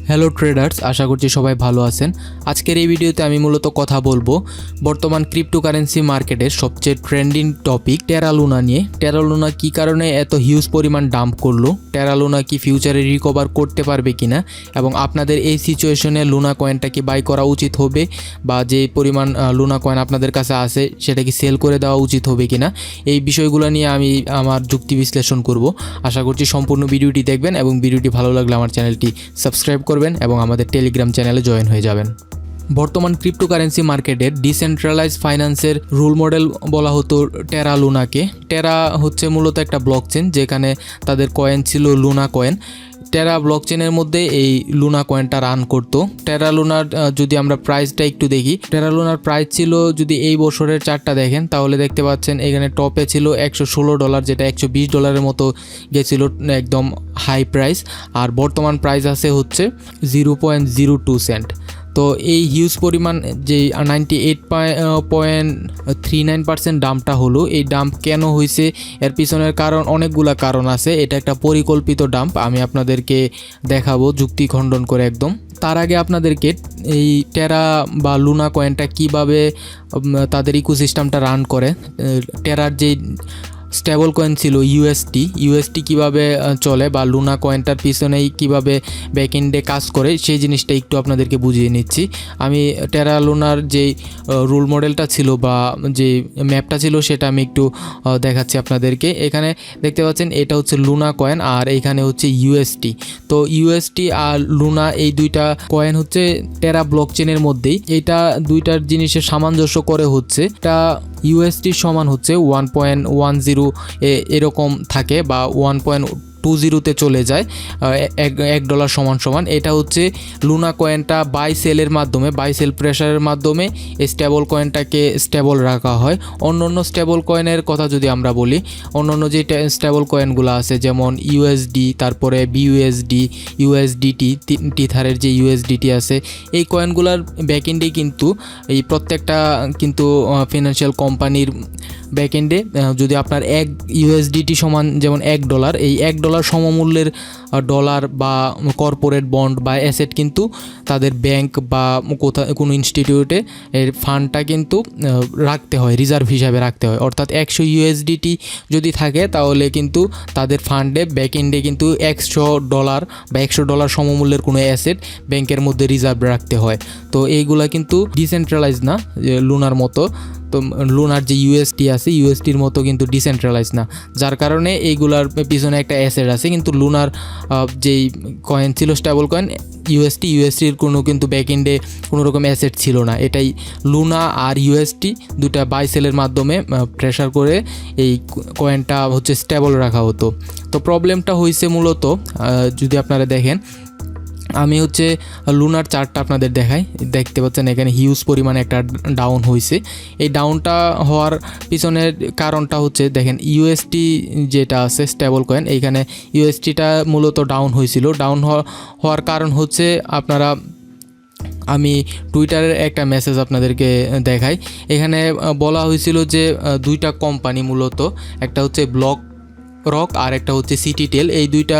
Hello traders, আশা করছি সবাই ভালো আছেন। আজকের এই ভিডিওতে আমি মূলত কথা বলবো বর্তমান ক্রিপ্টোকারেন্সি মার্কেটের সবচেয়ে ট্রেন্ডিং টপিক টেরা লুনা নিয়ে। টেরা লুনা কী কারণে এত হিউজ পরিমাণ ডাম্প করলো, টেরা লুনা কি ফিউচারে রিকভার করতে পারবে কিনা, এবং আপনাদের এই সিচুয়েশনে লুনা কয়েনটা কি বাই করা উচিত হবে বা যে পরিমাণ লুনা কয়েন আপনাদের কাছে আছে সেটা কি সেল করে দেওয়া উচিত হবে কিনা, এই বিষয়গুলো নিয়ে আমি আমার যুক্তি বিশ্লেষণ করব। আশা করছি সম্পূর্ণ ভিডিওটি দেখবেন এবং ভিডিওটি ভালো লাগলে আমার চ্যানেলটি সাবস্ক্রাইব করবেন এবং আমাদের টেলিগ্রাম চ্যানেলে জয়েন হয়ে যাবেন। বর্তমান ক্রিপ্টোকারেন্সি মার্কেটের ডিসেন্ট্রালাইজ ফাইন্যান্সের রোল মডেল বলা হতো টেরা লুনাকে। টেরা হচ্ছে মূলত একটা ব্লকচেন যেখানে তাদের কয়েন ছিল লুনা কয়েন। টেরা ব্লকচেনের মধ্যে এই লুনা কয়েনটা রান করতো। টেরা লুনার যদি আমরা প্রাইসটা একটু দেখি, টেরা লুনার প্রাইস ছিল, যদি এই বছরের চার্টটা দেখেন তাহলে দেখতে পাচ্ছেন এখানে টপে ছিল $116, যেটা $120 মতো গেছিল, একদম হাই প্রাইস। আর বর্তমান প্রাইস আছে হচ্ছে 0.02 সেন্ট। তো এই হিউজ পরিমাণ যে 98.39% ডাম্পটা হলো, এই ডাম্প কেন হয়েছে এর পিছনের কারণ অনেকগুলা কারণ আছে। এটা একটা পরিকল্পিত ডাম্প, আমি আপনাদেরকে দেখাবো যুক্তি খণ্ডন করে একদম। তার আগে আপনাদেরকে এই টেরা বা লুনা কয়েনটা কিভাবে তাদের ইকোসিস্টেমটা রান করে, টেরার যে স্টেবল কয়েন ছিল ইউএসটি কিভাবে চলে বা লুনা কয়েনটার পিছনেই কিভাবে ব্যাকএন্ডে কাজ করে, সেই জিনিসটা একটু আপনাদেরকে বুঝিয়ে নিচ্ছি। আমি টেরা লুনার যে রোল মডেলটা ছিল বা যে ম্যাপটা ছিল সেটা আমি একটু দেখাচ্ছি আপনাদেরকে। এখানে দেখতে পাচ্ছেন এটা হচ্ছে লুনা কয়েন আর এখানে হচ্ছে ইউএসটি। তো ইউএসটি আর লুনা এই দুইটা কয়েন হচ্ছে টেরা ব্লকচেনের মধ্যেই। এটা দুইটার জিনিসের সামঞ্জস্য করে হচ্ছে এটা ইউএসটির সমান হচ্ছে 1.10 এরকম থাকে বা 1.20-তে চলে যায়, $1 সমান। এটা হচ্ছে লুনা কয়েনটা বাই সেলের মাধ্যমে, বাই সেল প্রেশারের মাধ্যমে এই স্টেবল কয়েনটাকে স্টেবল রাখা হয়। অন্য স্টেবল কয়েনের কথা যদি আমরা বলি, অন্য যে স্টেবল কয়েনগুলো আছে যেমন ইউএসডি, তারপরে বিইউএসডি, ইউএসডিটি, টিথারের যে ইউএসডিটি আছে, এই কয়েনগুলোর ব্যাকএন্ডে কিন্তু এই প্রত্যেকটা কিন্তু ফিনান্সিয়াল কোম্পানির ব্যাকএন্ডে যদি আপনার এক ইউএসডিটি সমান যেমন $1, এই $1 সমমূল্যের ডলার বা কর্পোরেট বন্ড বা অ্যাসেট কিন্তু তাদের ব্যাংক বা কোনো ইনস্টিটিউটে এর ফান্ডটা কিন্তু রাখতে হয়, রিজার্ভ হিসাবে রাখতে হয়। অর্থাৎ 100 ইউএসডিটি যদি থাকে তাহলে কিন্তু তাদের ফান্ডে ব্যাকএন্ডে কিন্তু $100 বা $100 সমমূল্যের কোনো অ্যাসেট ব্যাংকের মধ্যে রিজার্ভ রাখতে হয়। তো এইগুলা কিন্তু ডিসেন্ট্রালাইজ না লুনার মতো। তো লুনার যে ইউএসটি আছে ইউএসটির মতো কিন্তু ডিসেন্ট্রালাইজ না, যার কারণে এইগুলার পিছনে একটা অ্যাসেট আছে। কিন্তু লুনার যেই কয়েন ছিল স্টেবল কয়েন ইউএসটির কোনো কিন্তু ব্যাকএন্ডে কোনো রকম অ্যাসেট ছিল না। এটাই লুনা আর ইউএসটি দুটা বাই সেলের মাধ্যমে প্রেশার করে এই কয়েনটা হচ্ছে স্টেবল রাখা হতো। তো প্রবলেমটা হয়েছে মূলত, যদি আপনারা দেখেন, আমি হচ্ছে লুনার চার্টটা আপনাদের দেখাই। দেখতে পাচ্ছেন এখানে হিউজ পরিমাণে একটা ডাউন হয়েছে। এই ডাউনটা হওয়ার পিছনের কারণটা হচ্ছে দেখেন ইউএসটি যেটা আছে স্টেবল কয়েন, এইখানে ইউএসটিটা মূলত ডাউন হয়েছিল। ডাউন হওয়ার কারণ হচ্ছে আপনারা, আমি টুইটারের একটা মেসেজ আপনাদেরকে দেখাই। এখানে বলা হয়েছিল যে দুইটা কোম্পানি মূলত, একটা হচ্ছে ব্লক রক আর একটা হচ্ছে সিটিটেল, এই দুইটা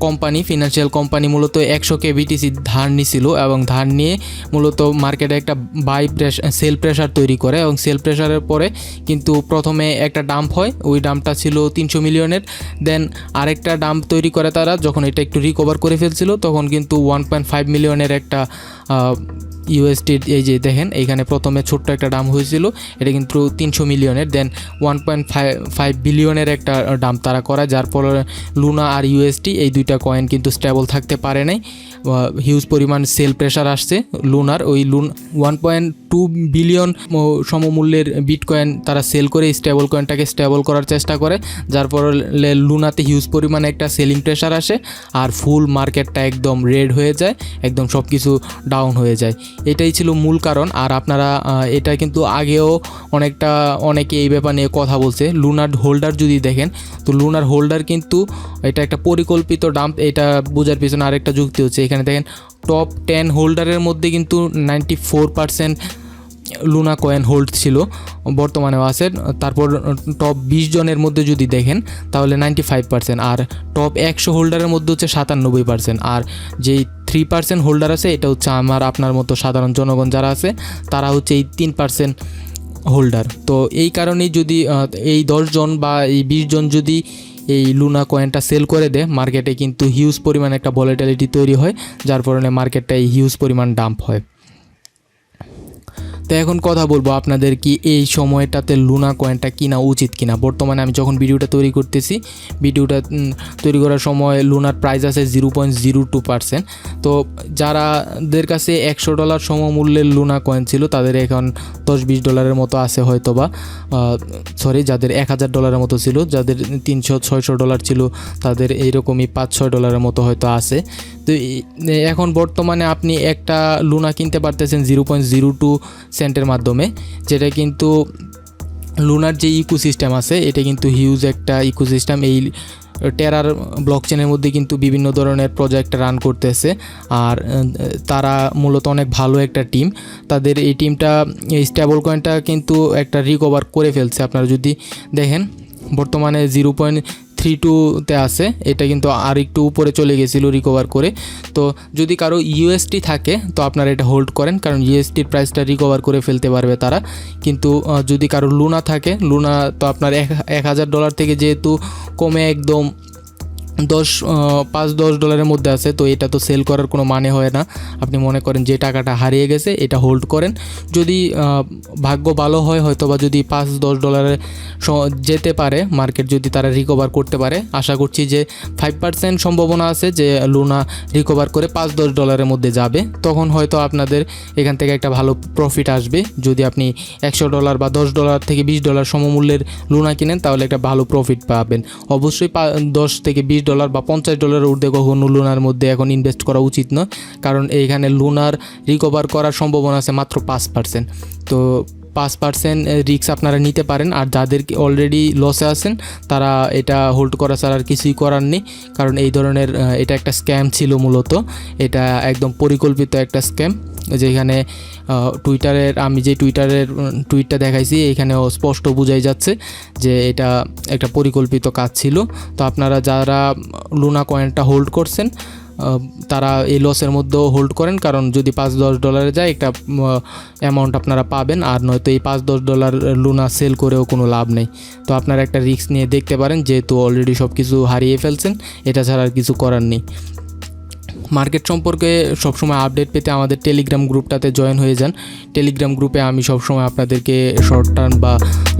কোম্পানি ফিনান্সিয়াল কোম্পানি মূলত 100K BTC ধার নিছিল এবং ধার নিয়ে মূলত মার্কেটে একটা সেল প্রেশার তৈরি করে এবং সেল প্রেশারের পরে কিন্তু প্রথমে একটা ডাম্প হয়, ওই ডাম্পটা ছিল 300 মিলিয়নের। দেন আরেকটা ডাম্প তৈরি করে তারা, যখন এটা একটু রিকভার করে ফেলছিল তখন কিন্তু 1.5 মিলিয়নের একটা ইউএসটি, এই যে দেখেন এইখানে প্রথমে ছোট্ট একটা ডাম্প হয়েছিল, এটা কিন্তু 300 মিলিয়নের। দেন 1.5 বিলিয়নের একটা ডাম্প তারা করে, যার ফলে লুনা আর ইউএসটি এই দুইটা কয়েন কিন্তু স্টেবল থাকতে পারে নাই। হিউজ পরিমাণ সেল প্রেশার আসছে লুনার। ওই 1.2 বিলিয়ন সমমূল্যের বিটকয়েন তারা সেল করে স্টেবল কয়েনটাকে স্টেবল করার চেষ্টা করে, যার ফলে লুনাতে হিউজ পরিমাণে একটা সেলিং প্রেশার আসে আর ফুল মার্কেটটা একদম রেড হয়ে যায়, একদম সব কিছু ডাউন হয়ে যায়। এটাই ছিল মূল কারণ। আর আপনারা এটা কিন্তু আগেও অনেকে এই ব্যাপার নিয়ে কথা বলছে। লুনার হোল্ডার যদি দেখেন, তো লুনার হোল্ডার কিন্তু এটা একটা পরিকল্পিত ডাম্প। এটা বোঝার পিছনে আরেকটা যুক্তি হচ্ছে, এখানে দেখেন টপ 10 হোল্ডারের মধ্যে কিন্তু 94% লুনা কয়েন হোল্ড ছিল, বর্তমানেও আছে। তারপর টপ 20 জনের মধ্যে যদি দেখেন তাহলে 95%, আর টপ 100 হোল্ডারের মধ্যে হচ্ছে 97%, আর যেই 3% হোল্ডার আছে, এটা হচ্ছে আমার আপনার মতো সাধারণ জনগণ যারা আছে তারা হচ্ছে এই 3% হোল্ডার। তো এই কারণেই যদি এই 10 জন বা এই 20 জন যদি এই লুনা কয়েনটা সেল করে দেয়, মার্কেটে কিন্তু হিউজ পরিমাণ একটা ভলাটিলিটি তৈরি হয়, যার কারণে মার্কেটটা এই হিউজ পরিমাণ ডাম্প হয়। তো এখন কথা বলবো আপনাদের কি এই সময়টাতে লুনা কয়েনটা কিনা উচিত কিনা। বর্তমানে আমি যখন ভিডিওটা তৈরি করতেছি, ভিডিওটা তৈরি করার সময় লুনার প্রাইস আছে 0.02%। তো যারাদের কাছে $100 সমমূল্যের লুনা কয়েন ছিল তাদের এখন $10-20 মতো আছে হয়তো বা, যাদের $1000 মতো ছিল, যাদের $300-600 ছিল তাদের এইরকমই $5-6 মতো হয়তো আছে। তো এখন বর্তমানে আপনি একটা লুনা কিনতে পারতেছেন 0.02 সেন্টের মাধ্যমে, যেটা কিন্তু লুনার যে ইকোসিস্টেম আছে এটা কিন্তু হিউজ একটা ইকোসিস্টেম। এই টেরার ব্লকচেনের মধ্যে কিন্তু বিভিন্ন ধরনের প্রজেক্ট রান করতেছে, আর তারা মূলত অনেক ভালো একটা টিম। তাদের এই টিমটা এই স্টেবল কয়েনটা কিন্তু একটা রিকভার করে ফেলছে। আপনারা যদি দেখেন বর্তমানে 0.32-তে আছে, এটা কিন্তু আর একটু উপরে চলে গেছিলো রিকভার করে। তো যদি কারো ইউএসটি থাকে তো আপনারা এটা হোল্ড করেন, কারণ ইউএসটির প্রাইসটা রিকভার করে ফেলতে পারবে তারা। কিন্তু যদি কারো লুনা থাকে, লুনা তো আপনার $1000 থেকে যেহেতু কমে একদম $5-10 মধ্যে আছে, তো এটা তো সেল করার কোনো মানে হয় না। আপনি মনে করেন যে টাকাটা হারিয়ে গেছে, এটা হোল্ড করেন। যদি ভাগ্য ভালো হয় হয়তো বা যদি $5-10 যেতে পারে মার্কেট, যদি তারা রিকভার করতে পারে, আশা করছি যে 5% সম্ভাবনা আছে যে লুনা রিকভার করে $5-10 মধ্যে যাবে। তখন হয়তো আপনাদের এখান থেকে একটা ভালো প্রফিট আসবে। যদি আপনি $100 বা $10 থেকে $20 সমমূল্যের লুনা কিনেন তাহলে একটা ভালো প্রফিট পাবেন। অবশ্যই $10 থেকে $20 বা $50 ঊর্ধ্বে কখনো লুনার মধ্যে এখন ইনভেস্ট করা উচিত নয়, কারণ এইখানে লুনার রিকভার করার সম্ভাবনা আছে মাত্র 5%। তো 5% রিস্ক আপনারা নিতে পারেন, আর যাদের অলরেডি লসে আছেন তারা এটা হোল্ড করা ছাড়া আর কিছুই করার নেই। কারণ এই ধরনের এটা একটা স্ক্যাম ছিল, মূলত এটা একদম পরিকল্পিত একটা স্ক্যাম। যেখানে আমি যে টুইটটা দেখাইছি এখানেও স্পষ্ট বোঝাই যাচ্ছে যে এটা একটা পরিকল্পিত কাজ ছিল। তো আপনারা যারা লুনা কয়েনটা হোল্ড করছেন তারা এই লসের মধ্যেও হোল্ড করেন, কারণ যদি $5-10 যায় একটা অ্যামাউন্ট আপনারা পাবেন, আর নয়তো এই $5-10 লুনা সেল করেও কোনো লাভ নেই। তো আপনারা একটা রিস্ক নিয়ে দেখতে পারেন, যেহেতু অলরেডি সব কিছু হারিয়ে ফেলছেন, এটা ছাড়া আর কিছু করার নেই। মার্কেট সম্পর্কে সবসময় আপডেট পেতে আমাদের টেলিগ্রাম গ্রুপটাতে জয়েন হয়ে যান। টেলিগ্রাম গ্রুপে আমি সবসময় আপনাদেরকে শর্ট টার্ম বা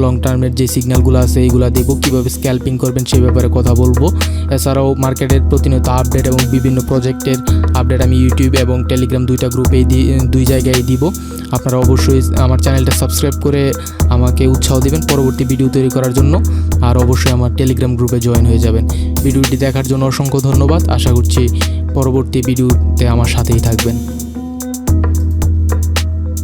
লং টার্মের যে সিগন্যালগুলো আছে এইগুলো দেবো, কীভাবে স্ক্যাল্পিং করবেন সেই ব্যাপারে কথা বলবো। এছাড়াও মার্কেটের প্রতিনিয়ত আপডেট এবং বিভিন্ন প্রজেক্টের আপডেট আমি ইউটিউব এবং টেলিগ্রাম দুই জায়গায় দিব। আপনারা অবশ্যই আমার চ্যানেলটা সাবস্ক্রাইব করে আমাকে উৎসাহ দেবেন পরবর্তী ভিডিও তৈরি করার জন্য, আর অবশ্যই আমার টেলিগ্রাম গ্রুপে জয়েন হয়ে যাবেন। ভিডিওটি দেখার জন্য অসংখ্য ধন্যবাদ। আশা করছি পরবর্তী ভিডিওতে আমার সাথেই থাকবেন।